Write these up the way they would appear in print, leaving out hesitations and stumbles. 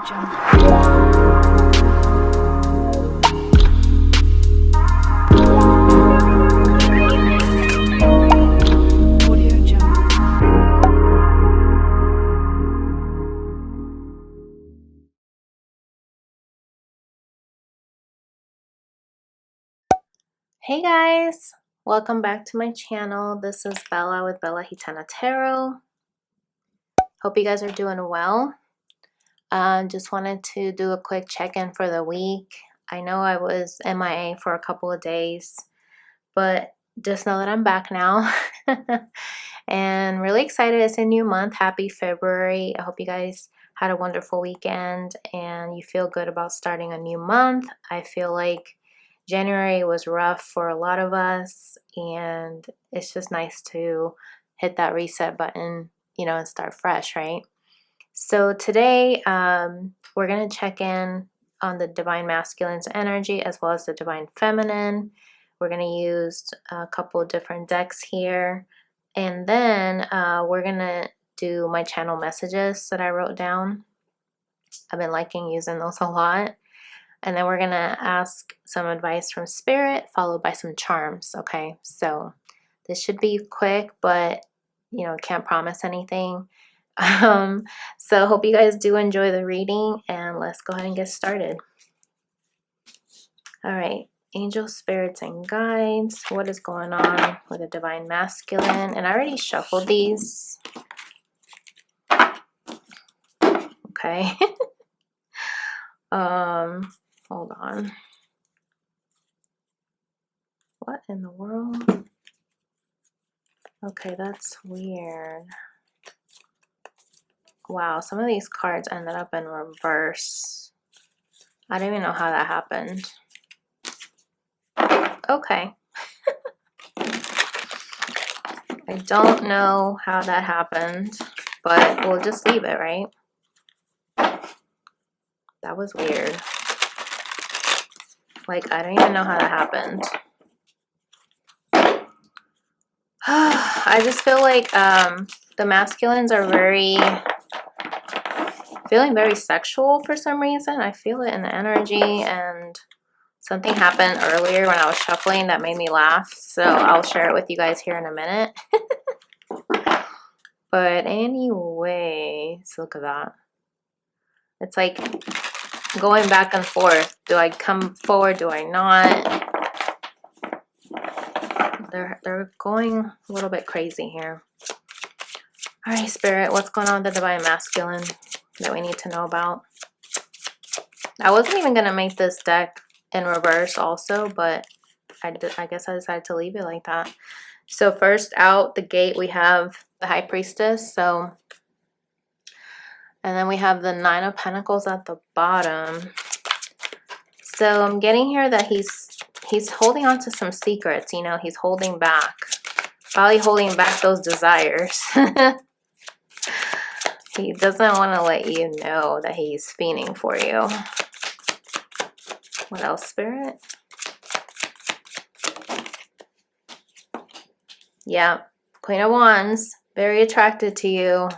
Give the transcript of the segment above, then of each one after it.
Hey guys, welcome back to my channel. This is Bella with Bella Gitana Tarot. Hope you guys are doing well. Just wanted to do a quick check-in for the week. I know I was MIA for a couple of days, but just know that I'm back now. And really excited. It's a new month. Happy February. I hope you guys had a wonderful weekend and you feel good about starting a new month. I feel like January was rough for a lot of us, and it's just nice to hit that reset button, you know, and start fresh, right? So today, we're going to check in on the Divine Masculine's energy as well as the Divine Feminine. We're going to use a couple of different decks here, and then we're going to do my channel messages that I wrote down. I've been liking using those a lot. And then we're going to ask some advice from Spirit, followed by some charms, okay? So this should be quick, but, you know, can't promise anything. So hope you guys do enjoy the reading, and let's go ahead and get started. All right, angels, spirits, and guides. What is going on with the Divine Masculine? And I already shuffled these. Okay. Hold on. What in the world? Okay, that's weird. Wow, some of these cards ended up in reverse. I don't even know how that happened. Okay. I don't know how that happened, but we'll just leave it, right? That was weird. Like, I don't even know how that happened. I just feel like the masculines are feeling very sexual for some reason. I feel it in the energy, and something happened earlier when I was shuffling that made me laugh. So I'll share it with you guys here in a minute. But anyways, look at that. It's like going back and forth. Do I come forward? Do I not? They're going a little bit crazy here. All right, Spirit, what's going on with the Divine Masculine that we need to know about? I wasn't even going to make this deck in reverse also, but I guess I decided to leave it like that. So first out the gate, we have the High Priestess. And then we have the Nine of Pentacles at the bottom. So I'm getting here that he's holding on to some secrets, you know, he's holding back. Probably holding back those desires. He doesn't want to let you know that he's fiending for you. What else, Spirit? Yeah, Queen of Wands, very attracted to you.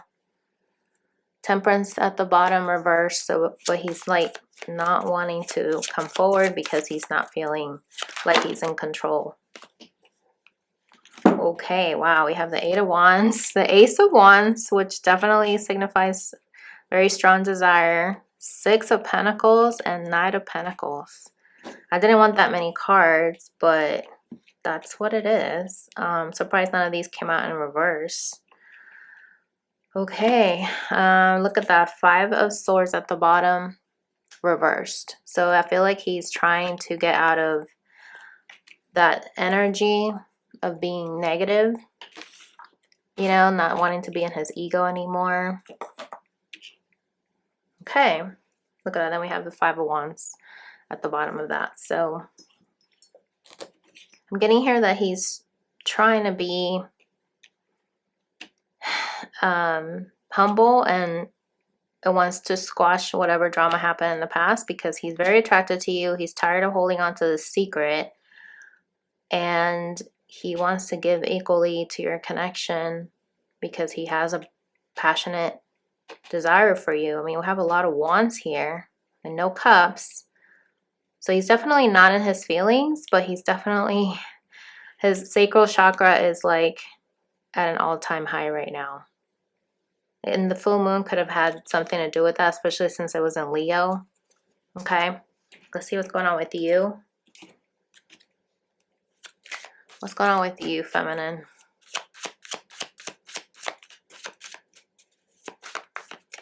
Temperance at the bottom, reverse. So, but he's like not wanting to come forward because he's not feeling like he's in control. Okay, wow, we have the Eight of Wands, the Ace of Wands, which definitely signifies very strong desire. Six of Pentacles and Knight of Pentacles. I didn't want that many cards, but that's what it is. Surprised none of these came out in reverse. Okay, look at that. Five of Swords at the bottom, reversed. So I feel like he's trying to get out of that energy of being negative, you know, not wanting to be in his ego anymore. Okay, look at that. Then we have the Five of Wands at the bottom of that. So I'm getting here that he's trying to be humble, and it wants to squash whatever drama happened in the past because he's very attracted to you. He's tired of holding on to the secret, and he wants to give equally to your connection because he has a passionate desire for you. I mean, we have a lot of wands here and no cups. So he's definitely not in his feelings, but he's definitely, his sacral chakra is like at an all-time high right now. And the full moon could have had something to do with that, especially since it was in Leo. Okay, let's see what's going on with you. What's going on with you, feminine?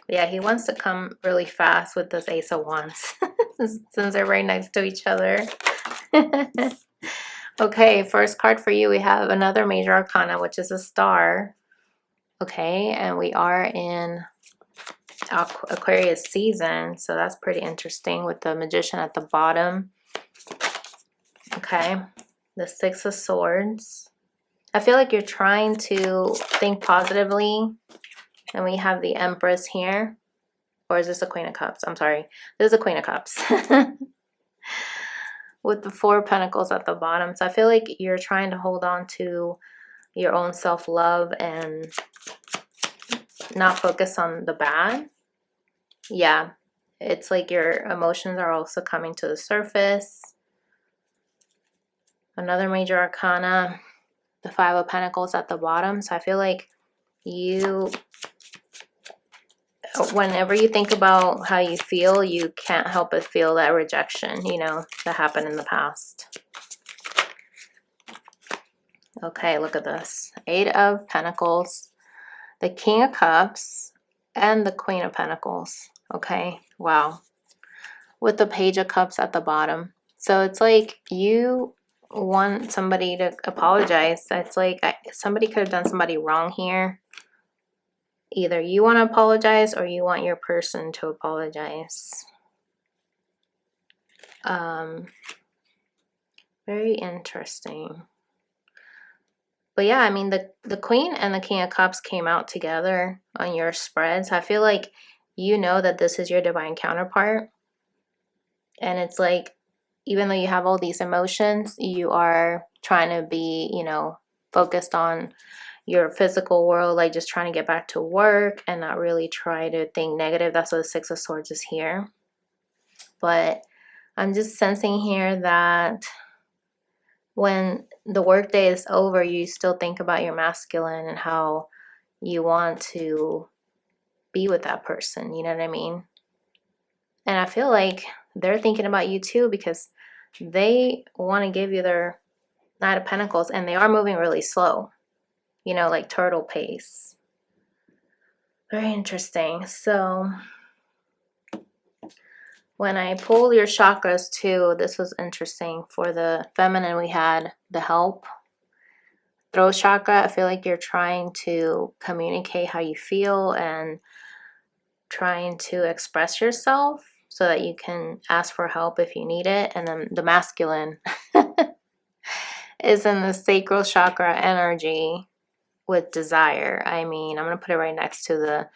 Yeah, he wants to come really fast with this Ace of Wands since they're right next to each other. Okay, first card for you, we have another major arcana, which is a star. Okay, and we are in Aquarius season, so that's pretty interesting with the Magician at the bottom. Okay, the Six of Swords. I feel like you're trying to think positively. And we have the Empress here. Or is this a Queen of Cups? I'm sorry. This is a Queen of Cups. With the Four of Pentacles at the bottom. So I feel like you're trying to hold on to your own self-love and not focus on the bad. Yeah. It's like your emotions are also coming to the surface. Another major arcana. The Five of Pentacles at the bottom. So I feel like you, whenever you think about how you feel, you can't help but feel that rejection, you know, that happened in the past. Okay, look at this. Eight of Pentacles, the King of Cups, and the Queen of Pentacles. Okay, wow. With the Page of Cups at the bottom. So it's like you want somebody to apologize. It's like somebody could have done somebody wrong here. Either you want to apologize or you want your person to apologize. Very interesting. But yeah, I mean, the Queen and the King of Cups came out together on your spreads. I feel like you know that this is your divine counterpart. And it's like, even though you have all these emotions, you are trying to be, you know, focused on your physical world, like just trying to get back to work and not really try to think negative. That's what the Six of Swords is here. But I'm just sensing here that when the workday is over, you still think about your masculine and how you want to be with that person. You know what I mean? And I feel like they're thinking about you too, because they want to give you their Knight of Pentacles, and they are moving really slow, you know, like turtle pace. Very interesting. So when I pull your chakras too, this was interesting. For the feminine, we had the Help. Throat chakra, I feel like you're trying to communicate how you feel and trying to express yourself so that you can ask for help if you need it. And then the masculine is in the sacral chakra energy with desire. I mean, I'm going to put it right next to the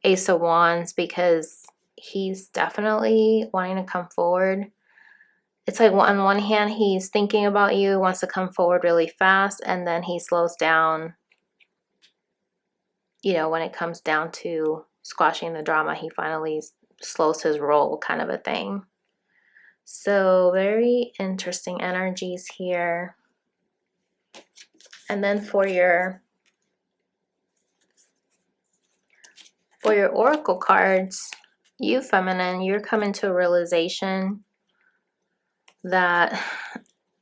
Ace of Wands because he's definitely wanting to come forward. It's like on one hand, he's thinking about you, wants to come forward really fast, and then he slows down, you know, when it comes down to squashing the drama, he finally slows his roll, kind of a thing. So very interesting energies here. And then for your oracle cards, you feminine, you're coming to a realization that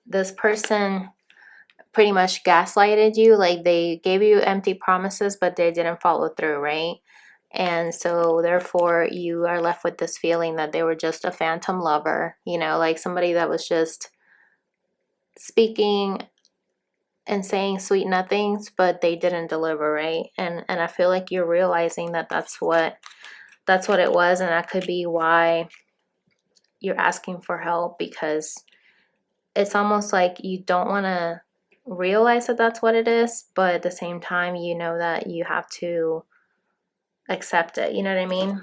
this person pretty much gaslighted you. Like they gave you empty promises, but they didn't follow through, right? And so therefore you are left with this feeling that they were just a phantom lover, you know, like somebody that was just speaking and saying sweet nothings, but they didn't deliver, right? And I feel like you're realizing that that's what it was, and that could be why you're asking for help, because it's almost like you don't want to realize that that's what it is, but at the same time, you know that you have to accept it. You know what I mean?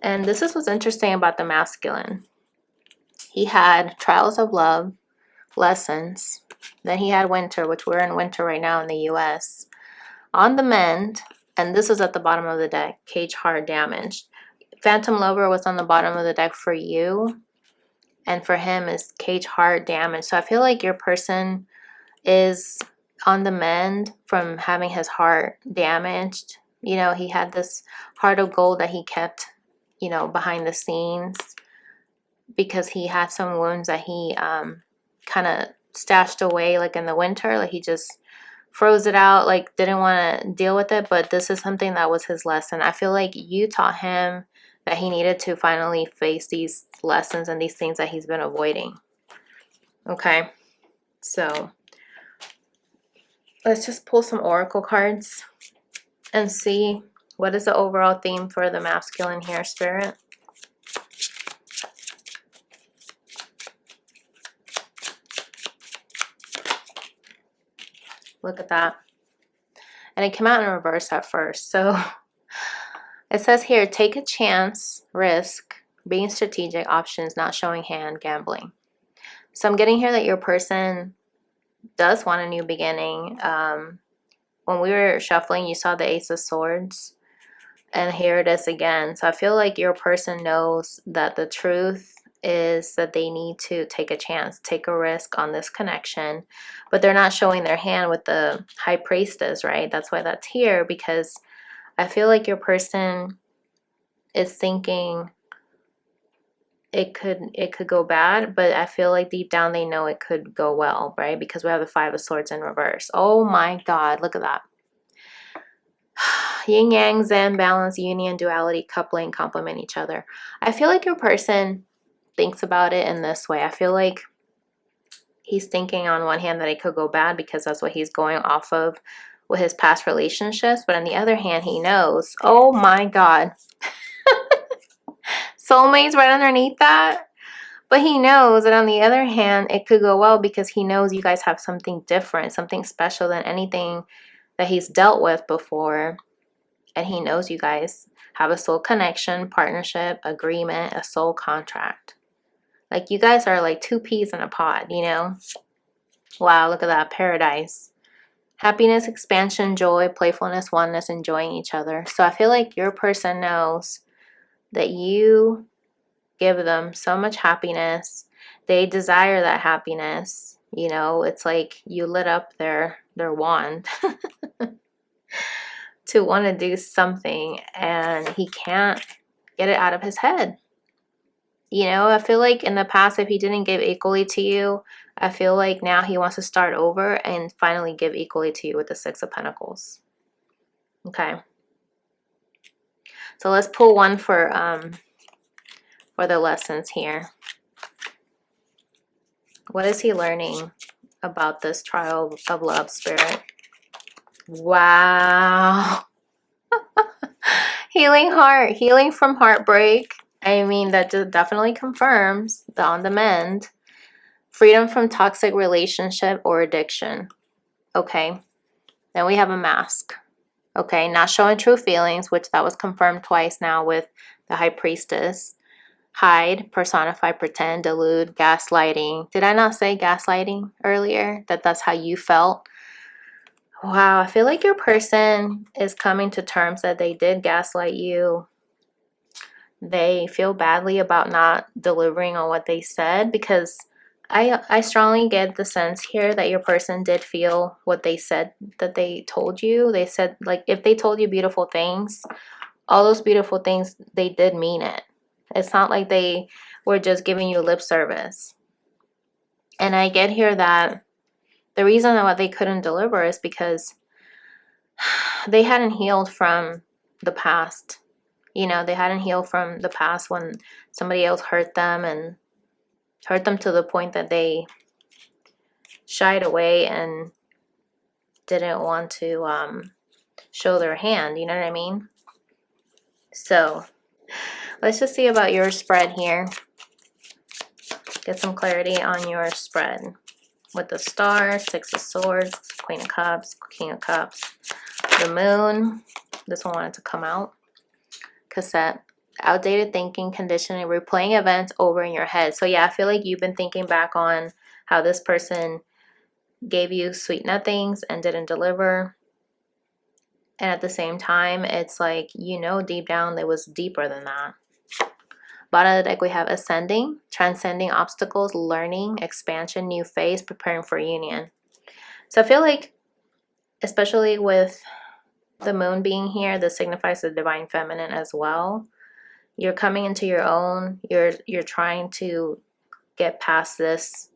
And this is what's interesting about the masculine. He had trials of love, lessons. Then he had winter, which we're in winter right now in the US. On the mend, And this was at the bottom of the deck. Cage heart damaged. Phantom lover was on the bottom of the deck for you. And for him is cage heart damage. So I feel like your person is on the mend from having his heart damaged. You know, he had this heart of gold that he kept, you know, behind the scenes because he had some wounds that he kind of stashed away like in the winter. Like he just froze it out, like didn't want to deal with it. But this is something that was his lesson. I feel like you taught him that he needed to finally face these lessons and these things that he's been avoiding. Okay, so let's just pull some oracle cards and see what is the overall theme for the masculine here, Spirit. Look at that. And it came out in reverse at first. So it says here, take a chance, risk, being strategic, options, not showing hand, gambling. So I'm getting here that your person does want a new beginning. When we were shuffling, you saw the Ace of Swords. And here it is again. So I feel like your person knows that the truth is that they need to take a chance, take a risk on this connection. But they're not showing their hand with the High Priestess, right? That's why that's here, because I feel like your person is thinking it could go bad, but I feel like deep down they know it could go well, right? Because we have the Five of Swords in reverse. Oh my God, look at that. Yin yang, zen, balance, union, duality, coupling, complement each other. I feel like your person thinks about it in this way. I feel like he's thinking on one hand that it could go bad because that's what he's going off of with his past relationships. But on the other hand, he knows, oh my God, soulmates right underneath that. But he knows that on the other hand, it could go well because he knows you guys have something different, something special than anything that he's dealt with before. And he knows you guys have a soul connection, partnership, agreement, a soul contract. Like you guys are like two peas in a pod, you know? Wow, look at that. Paradise. Happiness, expansion, joy, playfulness, oneness, enjoying each other. So I feel like your person knows that you give them so much happiness. They desire that happiness. You know, it's like you lit up their wand to want to do something and he can't get it out of his head. You know, I feel like in the past, if he didn't give equally to you, I feel like now he wants to start over and finally give equally to you with the Six of Pentacles. Okay. So let's pull one for the lessons here. What is he learning about this trial of love, Spirit? Wow. Healing heart, healing from heartbreak. I mean, that definitely confirms the on the mend. Freedom from toxic relationship or addiction. Okay. Then we have a mask. Okay. Not showing true feelings, which that was confirmed twice now with the High Priestess. Hide, personify, pretend, delude, gaslighting. Did I not say gaslighting earlier? That's how you felt? Wow, I feel like your person is coming to terms that they did gaslight you. They feel badly about not delivering on what they said, because I strongly get the sense here that your person did feel what they said that they told you. They said, like, if they told you beautiful things, all those beautiful things, they did mean it. It's not like they were just giving you lip service. And I get here that the reason why they couldn't deliver is because they hadn't healed from the past. You know, they hadn't healed from the past when somebody else hurt them and hurt them to the point that they shied away and didn't want to show their hand. You know what I mean? So let's just see about your spread here. Get some clarity on your spread. With the Star, Six of Swords, Queen of Cups, King of Cups, the Moon. This one wanted to come out. Cassette. Outdated thinking, conditioning, replaying events over in your head. So yeah, I feel like you've been thinking back on how this person gave you sweet nothings and didn't deliver. And at the same time, it's like, you know, deep down it was deeper than that. Bottom of the deck, we have ascending, transcending obstacles, learning, expansion, new phase, preparing for union. So I feel like, especially with the moon being here, this signifies the divine feminine as well. You're coming into your own. You're trying to get past this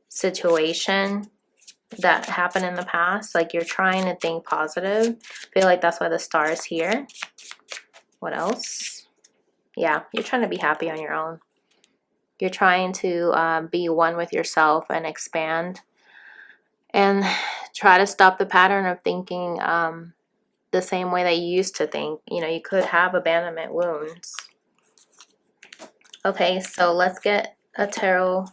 situation that happened in the past. Like, you're trying to think positive. I feel like that's why the star is here. What else? Yeah, you're trying to be happy on your own. You're trying to be one with yourself and expand and try to stop the pattern of thinking the same way that you used to think. You know, you could have abandonment wounds. Okay, so let's get an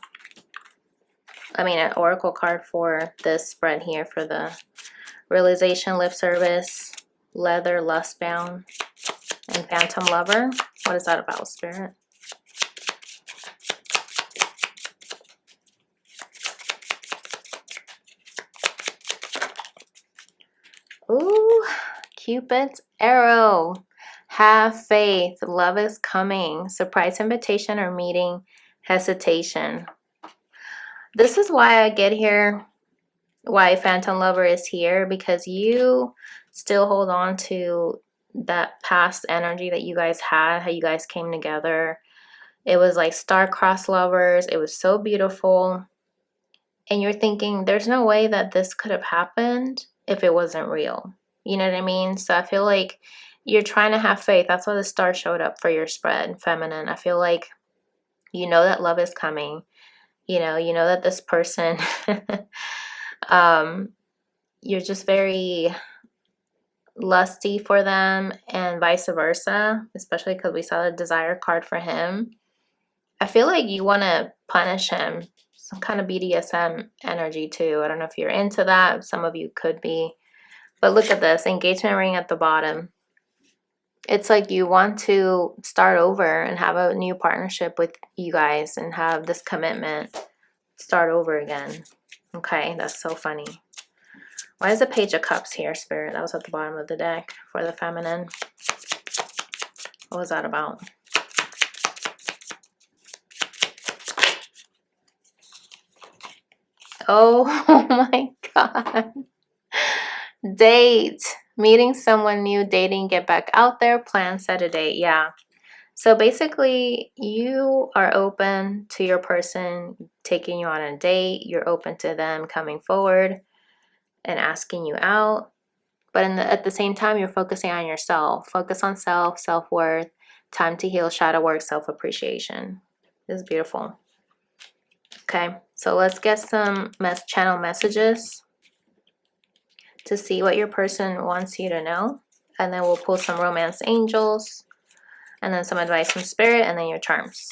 oracle card for this spread here for the realization, lip service, leather, lust bound, and phantom lover. What is that about, Spirit? Ooh, Cupid's arrow. Have faith. Love is coming. Surprise invitation or meeting. Hesitation. This is why I get here. Why Phantom Lover is here. Because you still hold on to that past energy that you guys had. How you guys came together. It was like star-crossed lovers. It was so beautiful. And you're thinking, there's no way that this could have happened if it wasn't real. You know what I mean? So I feel like you're trying to have faith. That's why the star showed up for your spread, feminine. I feel like you know that love is coming. You know that this person, you're just very lusty for them and vice versa, especially because we saw the desire card for him. I feel like you want to punish him. Some kind of BDSM energy too. I don't know if you're into that. Some of you could be. But look at this. Engagement ring at the bottom. It's like you want to start over and have a new partnership with you guys and have this commitment. Start over again. Okay, that's so funny. Why is the Page of Cups here, Spirit? That was at the bottom of the deck for the feminine. What was that about? Oh my God. Date. Meeting someone new, dating, get back out there, plan, set a date. Yeah. So basically, you are open to your person taking you on a date. You're open to them coming forward and asking you out. But at the same time, you're focusing on yourself. Focus on self, self-worth, time to heal, shadow work, self-appreciation. This is beautiful. Okay, so let's get some channel messages to see what your person wants you to know. And then we'll pull some romance angels. And then some advice from Spirit. And then your charms.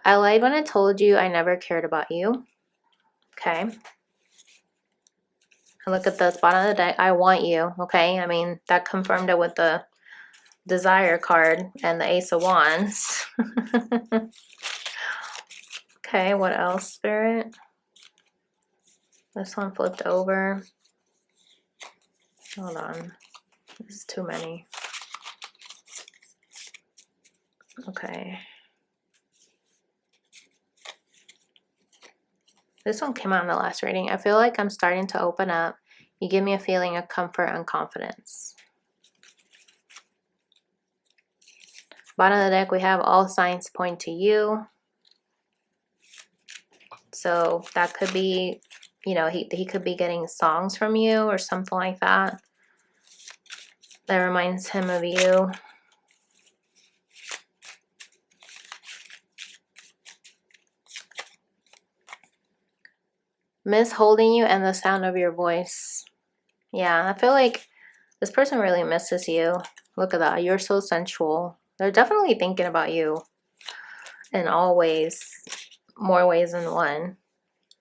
I lied when I told you I never cared about you. Okay. And look at this bottom of the deck. I want you. Okay. I mean, that confirmed it with the desire card and the Ace of Wands. Okay, what else, Spirit? This one flipped over. Hold on. This is too many. Okay. This one came out in the last reading. I feel like I'm starting to open up. You give me a feeling of comfort and confidence. Bottom of the deck, we have all signs point to you. So that could be, you know, he could be getting songs from you or something like that. That reminds him of you. Miss holding you and the sound of your voice. Yeah, I feel like this person really misses you. Look at that. You're so sensual. They're definitely thinking about you in all ways. More ways than one.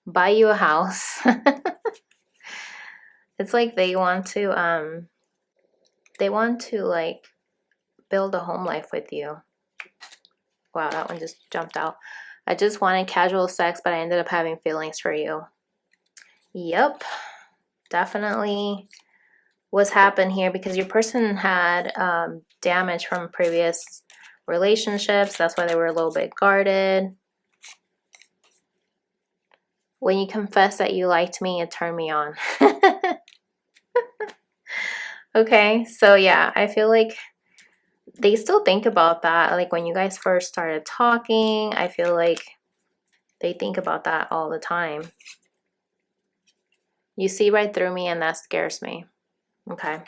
Buy you a house. It's like they want to like build a home life with you. Wow, that one just jumped out. I just wanted casual sex, but I ended up having feelings for you. Yep, definitely what's happened here, because your person had damage from previous relationships. That's why they were a little bit guarded. When you confess that you liked me, it turned me on. Okay, so yeah, I feel like they still think about that. Like when you guys first started talking, I feel like they think about that all the time. You see right through me, and that scares me. Okay,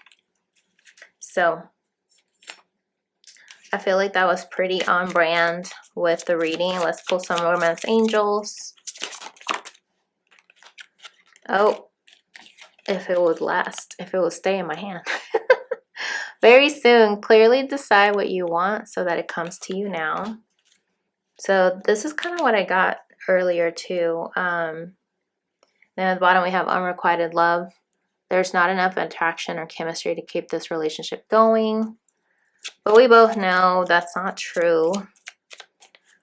so I feel like that was pretty on brand with the reading. Let's pull some romance angels. Oh, if it would last, if it would stay in my hand. Very soon, clearly decide what you want so that it comes to you now. So this is kind of what I got earlier too. Then at the bottom we have unrequited love. There's not enough attraction or chemistry to keep this relationship going. But we both know that's not true.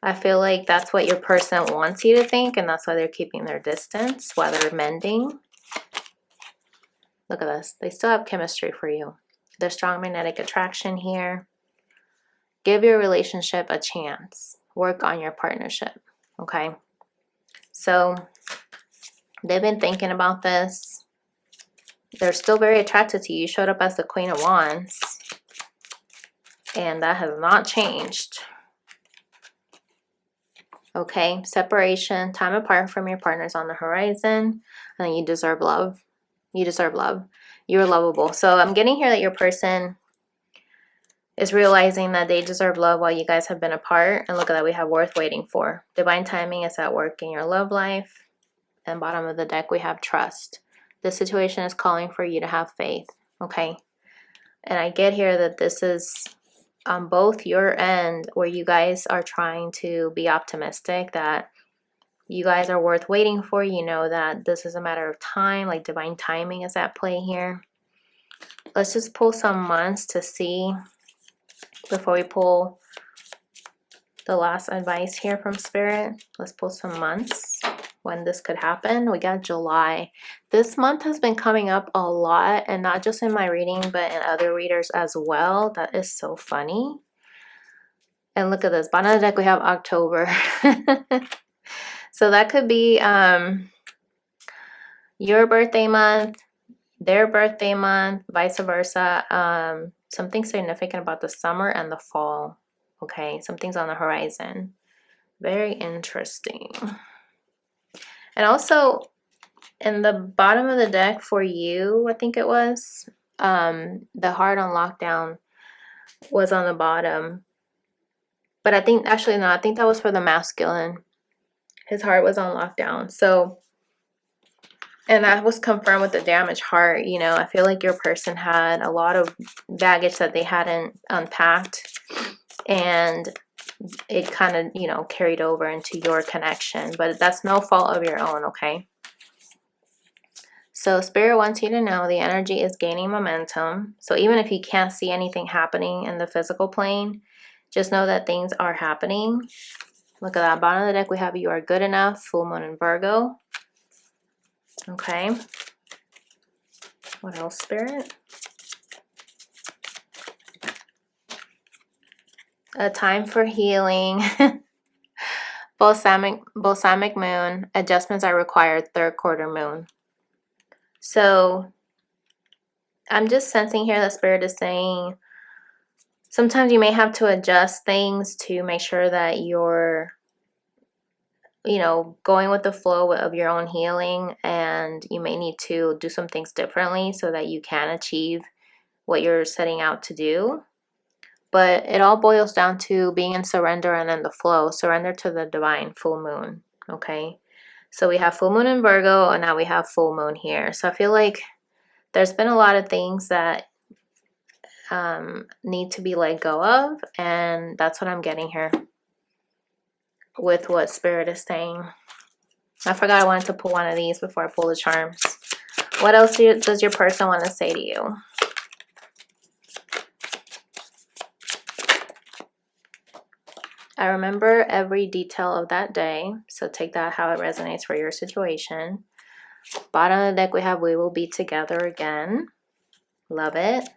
I feel like that's what your person wants you to think, and that's why they're keeping their distance while they're mending. Look at this. They still have chemistry for you. There's strong magnetic attraction here. Give your relationship a chance. Work on your partnership. Okay? So they've been thinking about this. They're still very attracted to you. You showed up as the Queen of Wands. And that has not changed. Okay? Separation. Time apart from your partners on the horizon. And you deserve love. You deserve love. You're lovable. So I'm getting here that your person is realizing that they deserve love while you guys have been apart. And look at that, we have worth waiting for. Divine timing is at work in your love life. And bottom of the deck, we have trust. This situation is calling for you to have faith. Okay? And I get here that this is on both your end, where you guys are trying to be optimistic that you guys are worth waiting for. You know that this is a matter of time, like divine timing is at play here. Let's just pull some months to see before we pull the last advice here from Spirit. Let's pull some months when this could happen. We got July. This month has been coming up a lot, and not just in my reading, but in other readers as well. That is so funny. And look at this. Bottom of the deck, we have October. So that could be your birthday month, their birthday month, vice versa. Something significant about the summer and the fall. Okay, something's on the horizon. Very interesting. And also in the bottom of the deck for you, I think it was, the heart on lockdown was on the bottom. But I think, actually no, I think that was for the masculine. His heart was on lockdown. So, and that was confirmed with the damaged heart. You know, I feel like your person had a lot of baggage that they hadn't unpacked. And it kind of, you know, carried over into your connection. But that's no fault of your own, okay? So Spirit wants you to know the energy is gaining momentum. So even if you can't see anything happening in the physical plane, just know that things are happening. Look at that. Bottom of the deck, we have you are good enough. Full moon in Virgo. Okay. What else, Spirit? A time for healing. Balsamic moon. Adjustments are required. Third quarter moon. So I'm just sensing here that Spirit is saying sometimes you may have to adjust things to make sure that you're, you know, going with the flow of your own healing, and you may need to do some things differently so that you can achieve what you're setting out to do. But it all boils down to being in surrender and in the flow. Surrender to the divine full moon. Okay. So we have full moon in Virgo, and now we have full moon here. So I feel like there's been a lot of things that need to be let go of, and that's what I'm getting here with what Spirit is saying. I forgot I wanted to pull one of these before I pull the charms. What else does your person want to say to you? I remember every detail of that day, so take that how it resonates for your situation. Bottom of the deck, we have we will be together again. Love it.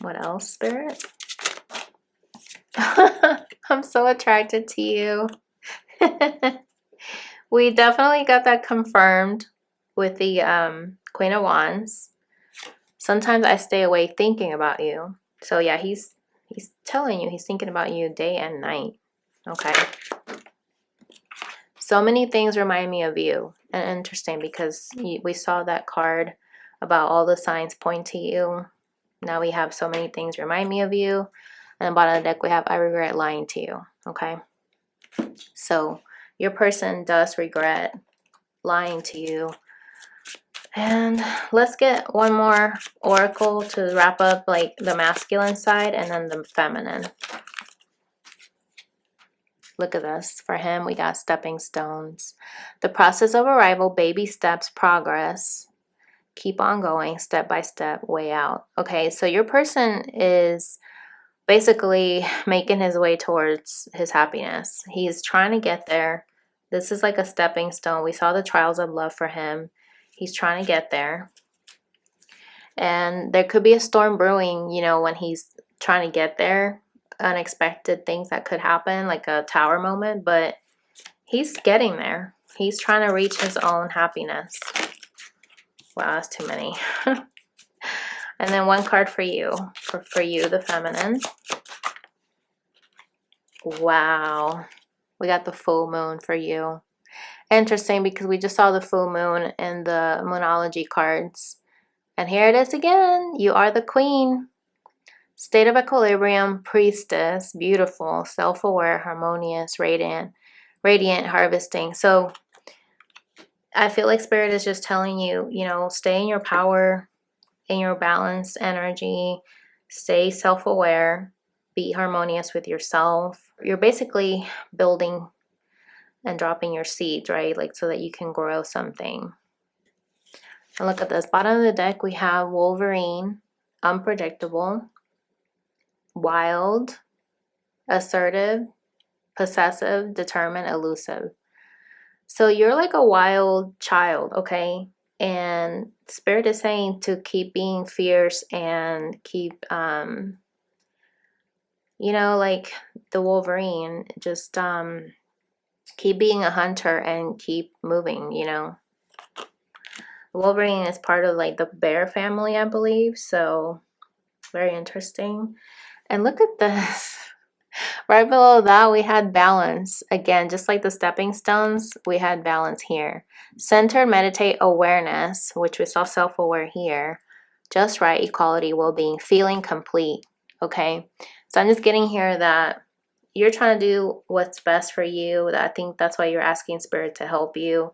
What else, Spirit? I'm so attracted to you. We definitely got that confirmed with the Queen of Wands. Sometimes I stay awake thinking about you. So yeah, he's telling you he's thinking about you day and night. Okay. So many things remind me of you. And interesting because we saw that card about all the signs point to you. Now we have so many things remind me of you. And the bottom of the deck we have I regret lying to you. Okay. So your person does regret lying to you. And let's get one more oracle to wrap up like the masculine side and then the feminine. Look at this. For him, we got stepping stones. The process of arrival, baby steps, progress. Keep on going, step by step, way out. Okay, so your person is basically making his way towards his happiness. He's trying to get there. This is like a stepping stone. We saw the trials of love for him. He's trying to get there. And there could be a storm brewing, you know, when he's trying to get there. Unexpected things that could happen, like a tower moment, but he's getting there. He's trying to reach his own happiness. Wow, that's too many. And then one card for you, for you, the feminine. Wow. We got the full moon for you. Interesting because we just saw the full moon in the Moonology cards. And here it is again. You are the queen. State of equilibrium, priestess, beautiful, self-aware, harmonious, radiant, harvesting. So I feel like Spirit is just telling you, you know, stay in your power, in your balanced energy, stay self-aware, be harmonious with yourself. You're basically building and dropping your seeds, right? Like so that you can grow something. And look at this. Bottom of the deck, we have Wolverine, unpredictable, wild, assertive, possessive, determined, elusive. So you're like a wild child, okay? And Spirit is saying to keep being fierce and keep, you know, like the Wolverine, just keep being a hunter and keep moving, you know. Wolverine is part of like the bear family, I believe. So very interesting. And look at this. Right below that, we had balance. Again, just like the stepping stones, we had balance here. Center, meditate, awareness, which we saw self-aware here. Just right, equality, well-being, feeling complete. Okay, so I'm just getting here that you're trying to do what's best for you. I think that's why you're asking Spirit to help you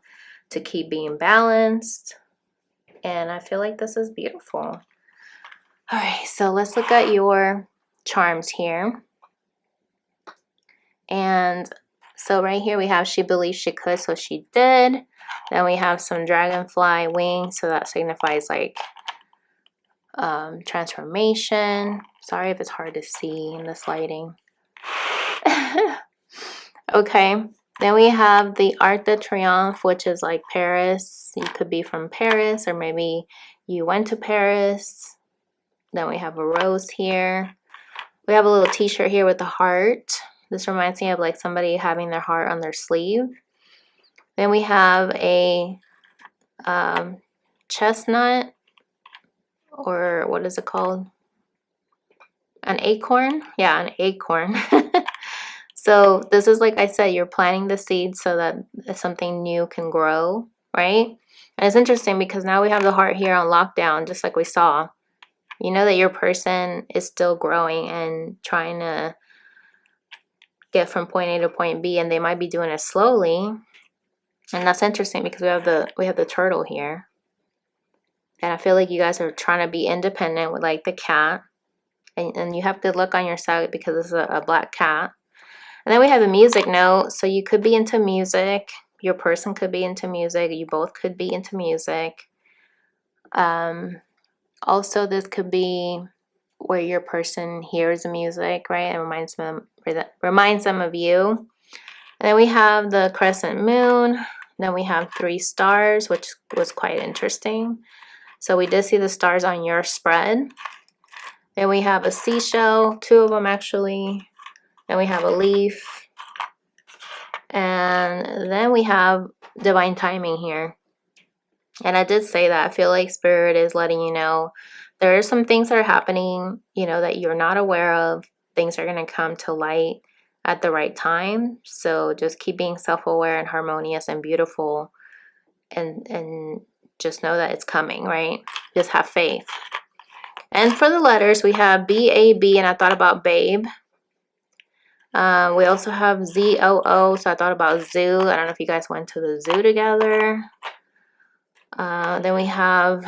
to keep being balanced. And I feel like this is beautiful. All right, so let's look at your charms here. And so right here we have she believed she could, so she did. Then we have some dragonfly wings, so that signifies like transformation. Sorry if it's hard to see in this lighting. Okay, then we have the Arc de Triomphe, which is like Paris. You could be from Paris, or maybe you went to Paris. Then we have a rose here. We have a little t-shirt here with a heart. This reminds me of like somebody having their heart on their sleeve. Then we have a chestnut, or what is it called? An acorn? Yeah, an acorn. So this is, like I said, you're planting the seeds so that something new can grow, right? And it's interesting because now we have the heart here on lockdown, just like we saw. You know that your person is still growing and trying to get from point A to point B, and they might be doing it slowly. And that's interesting because we have the turtle here. And I feel like you guys are trying to be independent with like the cat. And you have good luck on your side because it's a black cat. And then we have a music note. So you could be into music. Your person could be into music. You both could be into music. Also, this could be where your person hears the music, right? And reminds them of you. And then we have the crescent moon. Then we have 3 stars, which was quite interesting. So we did see the stars on your spread. Then we have a seashell, 2 of them actually. Then we have a leaf. And then we have divine timing here. And I did say that I feel like Spirit is letting you know there are some things that are happening, you know, that you're not aware of. Things are going to come to light at the right time. So just keep being self-aware and harmonious and beautiful, and just know that it's coming, right? Just have faith. And for the letters, we have B-A-B, and I thought about babe. We also have Z-O-O, so I thought about zoo. I don't know if you guys went to the zoo together. Then we have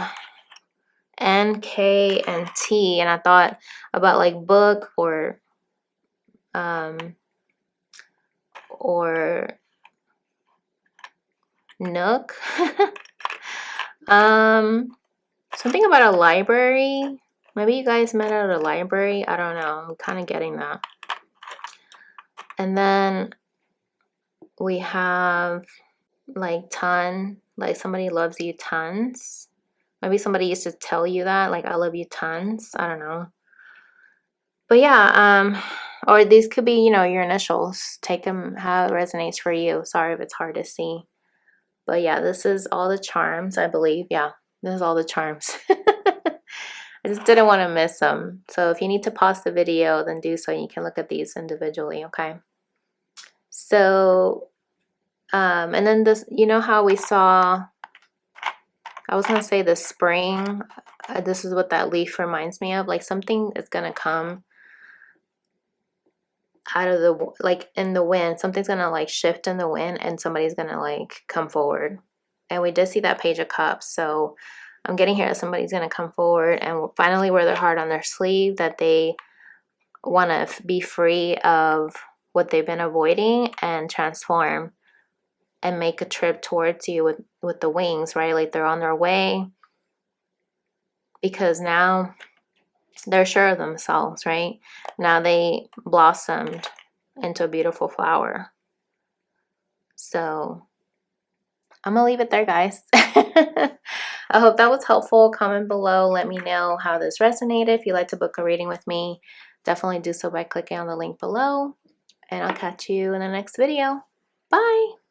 N, K, and T, and I thought about like book or nook. Something about a library. Maybe you guys met at a library. I don't know. I'm kind of getting that. And then we have like ton, like somebody loves you tons. Maybe somebody used to tell you that, like, I love you tons. I don't know. But yeah, or these could be, you know, your initials. Take them how it resonates for you. Sorry if it's hard to see. But yeah, this is all the charms, I believe. Yeah, this is all the charms. I just didn't want to miss them. So if you need to pause the video, then do so. You can look at these individually, okay? So, and then this, you know how we saw, I was going to say the spring. This is what that leaf reminds me of. Like something is going to come out of the, like in the wind. Something's going to like shift in the wind and somebody's going to like come forward. And we did see that Page of Cups. So I'm getting here that somebody's going to come forward and finally wear their heart on their sleeve, that they want to be free of what they've been avoiding and transform and make a trip towards you with the wings, right? Like they're on their way because now they're sure of themselves, right? Now they blossomed into a beautiful flower. So I'm gonna leave it there, guys. I hope that was helpful. Comment below. Let me know how this resonated. If you'd like to book a reading with me, definitely do so by clicking on the link below. And I'll catch you in the next video. Bye!